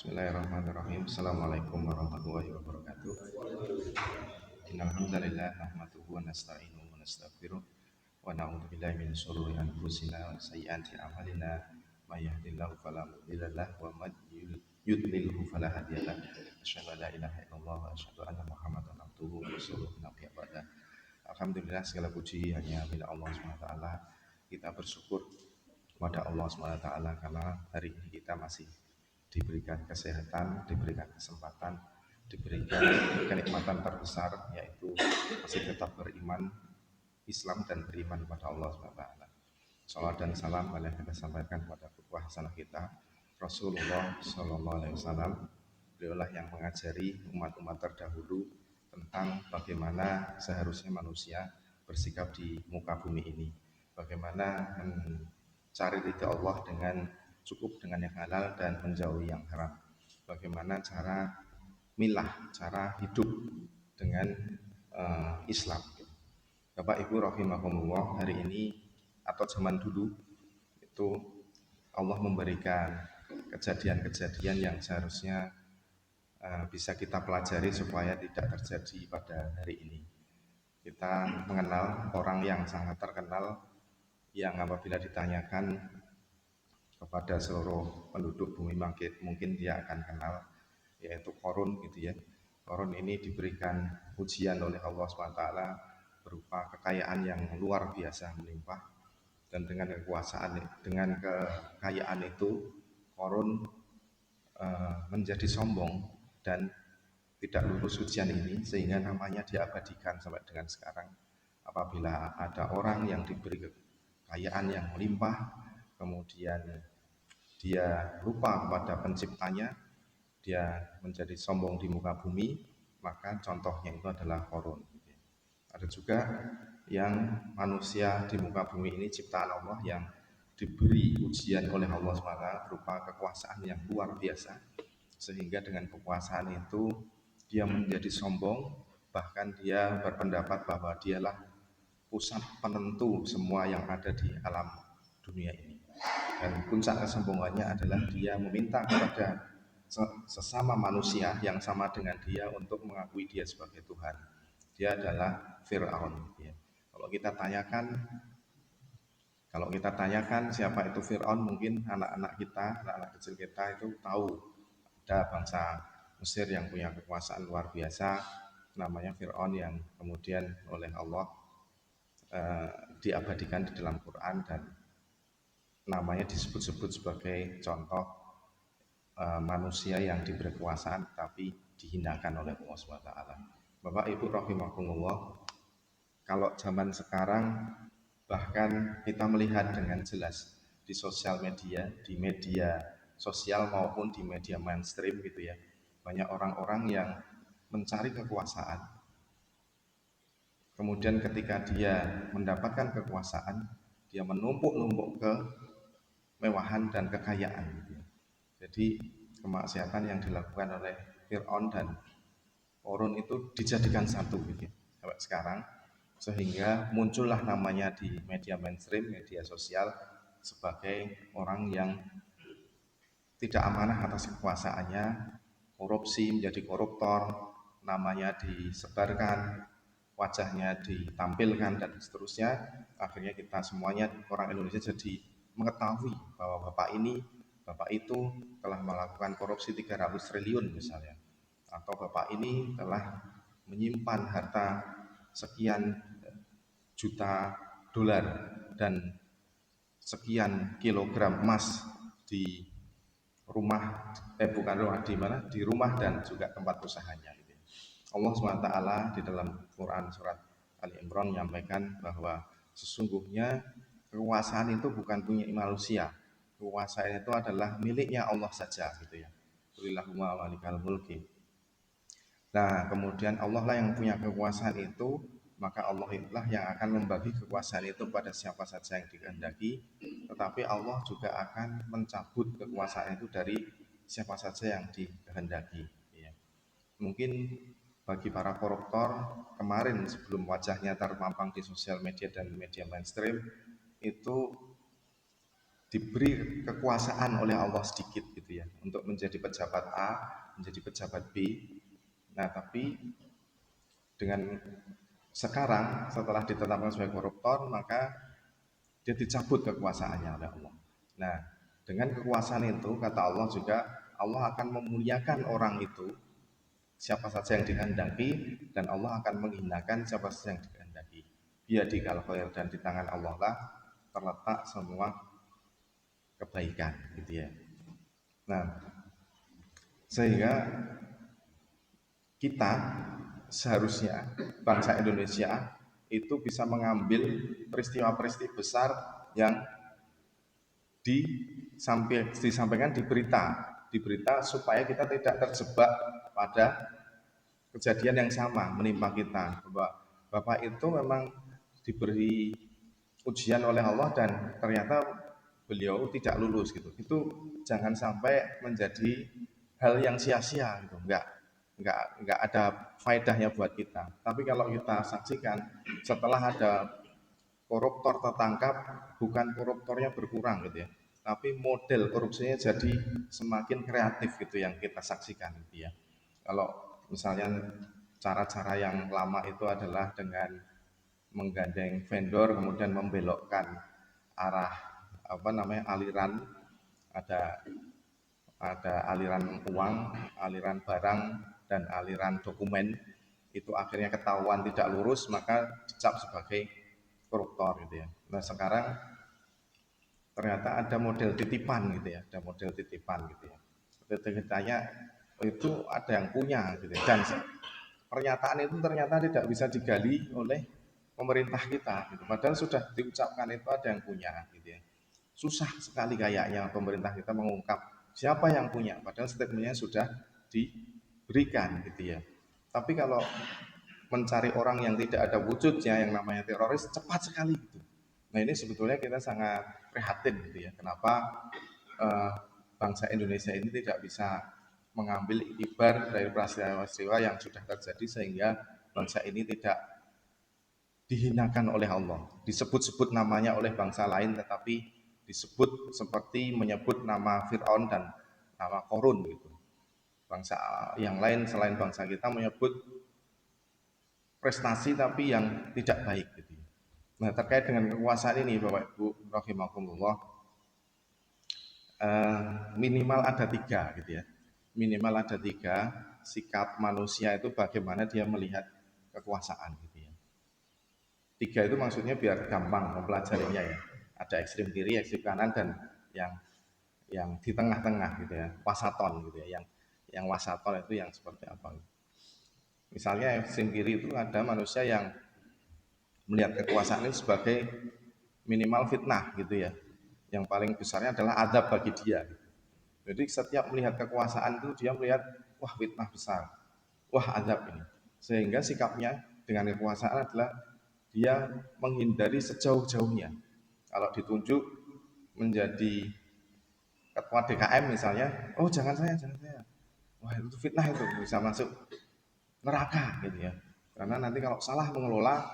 Bismillahirrahmanirrahim. Assalamualaikum warahmatullahi wabarakatuh. Innal hamdalillah nahmaduhu wa nasta'inuhu wa nastaghfiruh wa na'udzu billahi min shururi anfusina wa sayyiati a'malina. May yahdihillahu fala mudilla lahu wa may yudlilhu fala hadiyalah. Asyhadu an la ilaha illallah wa asyhadu anna Muhammadan abduhu wa rasuluhu. Nabiyya ba'da. Alhamdulillah, segala puji hanya milik Allah Subhanahu wa taala. Kita bersyukur kepada Allah Subhanahu wa taala karena hari ini kita masih diberikan kesehatan, diberikan kesempatan, diberikan kenikmatan terbesar, yaitu masih tetap beriman Islam dan beriman kepada Allah SWT. Salawat dan salam boleh kita sampaikan kepada qudwah hasanah kita Rasulullah SAW. Beliaulah yang mengajari umat-umat terdahulu tentang bagaimana seharusnya manusia bersikap di muka bumi ini, bagaimana mencari ridha Allah dengan cukup dengan yang halal dan menjauhi yang haram. Bagaimana cara milah, cara hidup dengan Islam. Bapak Ibu rahimahumullah, hari ini atau zaman dulu itu Allah memberikan kejadian-kejadian yang seharusnya bisa kita pelajari supaya tidak terjadi pada hari ini. Kita mengenal orang yang sangat terkenal yang apabila ditanyakan kepada seluruh penduduk bumi mungkin dia akan kenal, yaitu Qarun gitu ya. Qarun ini diberikan ujian oleh Allah SWT berupa kekayaan yang luar biasa melimpah, dan dengan kekayaan itu Qarun menjadi sombong dan tidak lulus ujian ini, sehingga namanya diabadikan sampai dengan sekarang. Apabila ada orang yang diberi kekayaan yang melimpah, kemudian dia lupa kepada penciptanya, dia menjadi sombong di muka bumi, maka contohnya itu adalah Qarun. Ada juga yang manusia di muka bumi ini ciptaan Allah yang diberi ujian oleh Allah SWT berupa kekuasaan yang luar biasa, sehingga dengan kekuasaan itu dia menjadi sombong, bahkan dia berpendapat bahwa dialah pusat penentu semua yang ada di alam dunia ini. Dan puncak kesombongannya adalah dia meminta kepada sesama manusia yang sama dengan dia untuk mengakui dia sebagai Tuhan. Dia adalah Fir'aun. Ya. Kalau kita tanyakan siapa itu Fir'aun, mungkin anak-anak kecil kita itu tahu. Ada bangsa Mesir yang punya kekuasaan luar biasa, namanya Fir'aun, yang kemudian oleh Allah diabadikan di dalam Quran dan namanya disebut-sebut sebagai contoh manusia yang diberi kekuasaan tapi dihinakan oleh Allah SWT. Bapak Ibu rahimahumullah, kalau zaman sekarang bahkan kita melihat dengan jelas di sosial media, di media sosial maupun di media mainstream gitu ya, banyak orang-orang yang mencari kekuasaan. Kemudian ketika dia mendapatkan kekuasaan, dia menumpuk-numpuk ke kemewahan dan kekayaan gitu. Jadi kemaksiatan yang dilakukan oleh Fir'aun dan Qarun itu dijadikan satu gitu sampai sekarang, sehingga muncullah namanya di media mainstream, media sosial, sebagai orang yang tidak amanah atas kekuasaannya, korupsi, menjadi koruptor, namanya disebarkan, wajahnya ditampilkan dan seterusnya. Akhirnya kita semuanya orang Indonesia jadi mengetahui bahwa bapak itu telah melakukan korupsi 300 triliun misalnya, atau bapak ini telah menyimpan harta sekian juta dolar dan sekian kilogram emas di rumah, di rumah dan juga tempat usahanya. Allah SWT di dalam Quran surat Ali Imran menyampaikan bahwa sesungguhnya kekuasaan itu bukan punya manusia, kekuasaan itu adalah miliknya Allah saja gitu ya. Qulillahumma malikal mulki. Nah, kemudian Allah lah yang punya kekuasaan itu, maka Allah itulah yang akan membagi kekuasaan itu pada siapa saja yang dikehendaki, tetapi Allah juga akan mencabut kekuasaan itu dari siapa saja yang dikehendaki ya. Mungkin bagi para koruptor kemarin sebelum wajahnya terpampang di sosial media dan media mainstream itu diberi kekuasaan oleh Allah sedikit gitu ya, untuk menjadi pejabat A, menjadi pejabat B. Nah, tapi dengan sekarang setelah ditetapkan sebagai koruptor, maka dia dicabut kekuasaannya oleh Allah. Nah, dengan kekuasaan itu kata Allah juga, Allah akan memuliakan orang itu siapa saja yang dikehendaki, dan Allah akan menghinakan siapa saja yang dikehendaki. Biyadikal khair, dan di tangan Allah lah terletak semua kebaikan gitu ya. Nah, sehingga kita seharusnya bangsa Indonesia itu bisa mengambil peristiwa-peristiwa besar yang disampaikan di berita supaya kita tidak terjebak pada kejadian yang sama menimpa kita. Bapak itu memang diberi ujian oleh Allah dan ternyata beliau tidak lulus gitu. Itu jangan sampai menjadi hal yang sia-sia gitu. Enggak ada faedahnya buat kita. Tapi kalau kita saksikan setelah ada koruptor tertangkap, bukan koruptornya berkurang gitu ya, tapi model korupsinya jadi semakin kreatif gitu yang kita saksikan gitu ya. Kalau misalnya cara-cara yang lama itu adalah dengan menggandeng vendor kemudian membelokkan arah aliran, ada aliran uang, aliran barang, dan aliran dokumen, itu akhirnya ketahuan tidak lurus maka dicap sebagai koruptor gitu ya. Nah, sekarang ternyata ada model titipan gitu ya, ada model titipan gitu ya. Ceritanya itu ada yang punya gitu ya. Dan pernyataan itu ternyata tidak bisa digali oleh pemerintah kita gitu. Padahal sudah diucapkan itu ada yang punya gitu ya. Susah sekali kayaknya pemerintah kita mengungkap siapa yang punya, padahal statementnya sudah diberikan gitu ya. Tapi kalau mencari orang yang tidak ada wujudnya yang namanya teroris cepat sekali gitu. Nah, ini sebetulnya kita sangat prihatin gitu ya. Kenapa eh, bangsa Indonesia ini tidak bisa mengambil ibar dari peristiwa-peristiwa yang sudah terjadi sehingga bangsa ini tidak dihinakan oleh Allah, disebut-sebut namanya oleh bangsa lain tetapi disebut seperti menyebut nama Fir'aun dan nama Korun gitu. Bangsa yang lain selain bangsa kita menyebut prestasi tapi yang tidak baik gitu. Nah, terkait dengan kekuasaan ini Bapak Ibu rahimakumullah, minimal ada tiga gitu ya. Minimal ada tiga sikap manusia itu bagaimana dia melihat kekuasaan gitu ya. Tiga itu maksudnya biar gampang mempelajarinya ya. Ada ekstrim kiri, ekstrim kanan, dan yang di tengah-tengah gitu ya, wasaton gitu ya. Yang wasaton itu yang seperti apa? Misalnya ekstrim kiri itu ada manusia yang melihat kekuasaan itu sebagai minimal fitnah gitu ya. Yang paling besarnya adalah adab bagi dia. Jadi setiap melihat kekuasaan itu dia melihat wah fitnah besar, wah adab ini. Sehingga sikapnya dengan kekuasaan adalah dia menghindari sejauh-jauhnya. Kalau ditunjuk menjadi ketua DKM misalnya, oh jangan saya, jangan saya. Wah itu fitnah, itu bisa masuk neraka gitu ya. Karena nanti kalau salah mengelola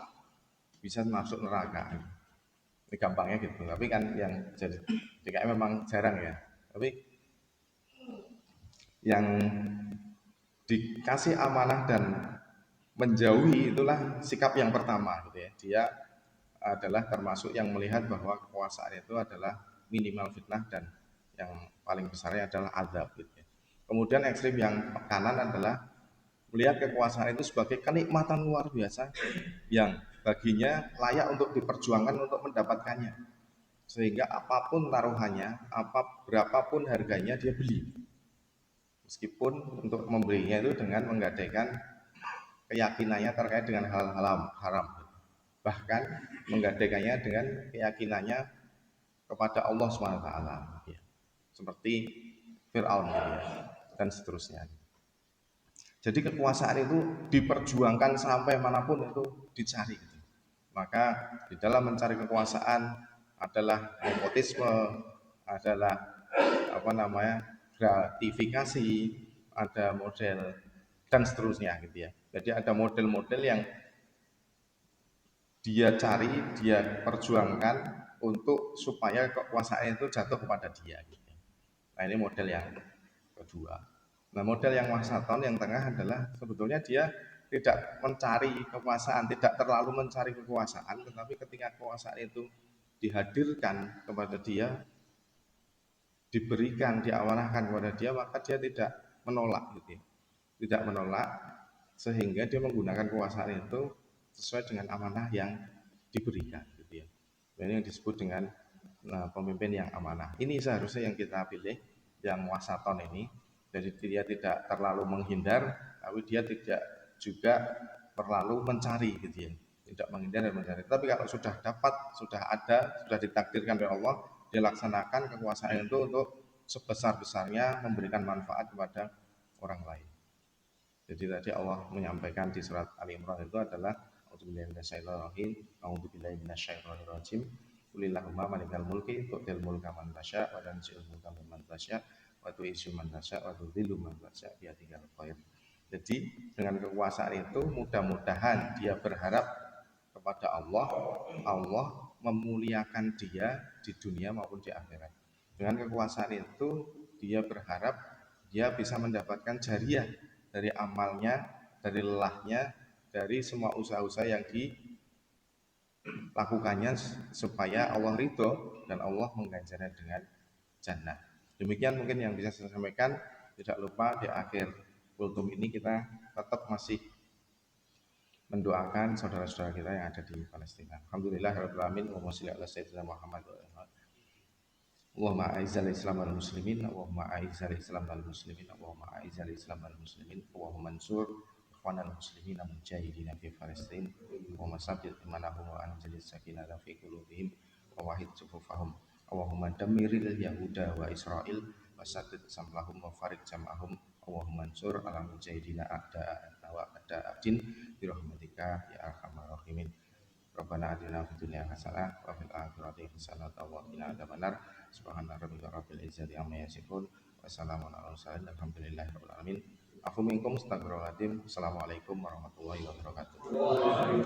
bisa masuk neraka. Ini gampangnya gitu. Tapi kan yang jadi DKM memang jarang ya. Tapi yang dikasih amanah dan menjauhi itulah sikap yang pertama gitu ya. Dia adalah termasuk yang melihat bahwa kekuasaan itu adalah minimal fitnah dan yang paling besarnya adalah azab gitu ya. Kemudian ekstrim yang kanan adalah melihat kekuasaan itu sebagai kenikmatan luar biasa yang baginya layak untuk diperjuangkan untuk mendapatkannya. Sehingga apapun taruhannya, berapapun harganya dia beli. Meskipun untuk membelinya itu dengan menggadaikan keyakinannya terkait dengan hal-hal haram. Bahkan menggadaikannya dengan keyakinannya kepada Allah SWT ya. Seperti Fir'aun gitu ya, dan seterusnya. Jadi kekuasaan itu diperjuangkan sampai manapun itu dicari gitu. Maka di dalam mencari kekuasaan adalah nepotisme, adalah gratifikasi, ada model dan seterusnya gitu ya. Jadi ada model-model yang dia cari, dia perjuangkan untuk supaya kekuasaan itu jatuh kepada dia. Gitu. Nah ini model yang kedua. Nah model yang wasaton yang tengah adalah sebetulnya dia tidak mencari kekuasaan, tidak terlalu mencari kekuasaan, tetapi ketika kekuasaan itu dihadirkan kepada dia, diberikan, diamanahkan kepada dia, maka dia tidak menolak, gitu ya. Tidak menolak, sehingga dia menggunakan kekuasaan itu sesuai dengan amanah yang diberikan, gitu ya. Ini yang disebut dengan pemimpin yang amanah. Ini seharusnya yang kita pilih, yang wasaton ini. Jadi dia tidak terlalu menghindar, tapi dia tidak juga terlalu mencari, gitu ya. Tidak menghindar dan mencari. Tapi kalau sudah dapat, sudah ada, sudah ditakdirkan oleh Allah, dia laksanakan kekuasaan itu untuk sebesar-besarnya memberikan manfaat kepada orang lain. Jadi tadi Allah menyampaikan di surat Ali Imran itu adalah A'udzubillahi minasyaitonirrajim, A'udzubillahi minasyaitonirrajim. Qulillahumma malikal mulki tu'til mulka man tasya wa tanzi'ul mulka mimman tasya wa tu'izzu man tasya wa tudhillu man tasya biyadikal khair. Jadi dengan kekuasaan itu mudah-mudahan dia berharap kepada Allah, Allah memuliakan dia di dunia maupun di akhirat. Dengan kekuasaan itu dia berharap dia bisa mendapatkan jariah dari amalnya, dari lelahnya, dari semua usaha-usaha yang dilakukannya supaya Allah ridho dan Allah mengganjarnya dengan jannah. Demikian mungkin yang bisa saya sampaikan. Tidak lupa di akhir kultum ini kita tetap masih mendoakan saudara-saudara kita yang ada di Palestina. Alhamdulillah rabbil alamin wa shalli ala sayyidina Muhammad. Allahumma a'izzal Islam wal muslimin, Allahumma a'izzal Islam wal muslimin, Allahumma a'izzal Islam wal muslimin, Allahumma ansur ikhwanal muslimin mujahidin fi Palestin, Allahumma sabbit imanahum wa anzilis sakinata fi qulubihim wa wahid sufufahum. Allahumma damiril yahuda wa Israel wa saddid samlahum wa farik jam'ahum. Allahumma ansur ala mujahidina a'da'a wa a'da'a din bi rahmatika ya arhamar rahimin. Rabbana atina fid dunya hasanah wa fil akhirati hasanah wa qina adzabannar. Subhana rabbika rabbil izzati amma yasifun wa salamun alal mursalin alhamdulillahi rabbil alamin. Afu minkum astagfirullahaladzim. Assalamualaikum warahmatullahi wabarakatuh.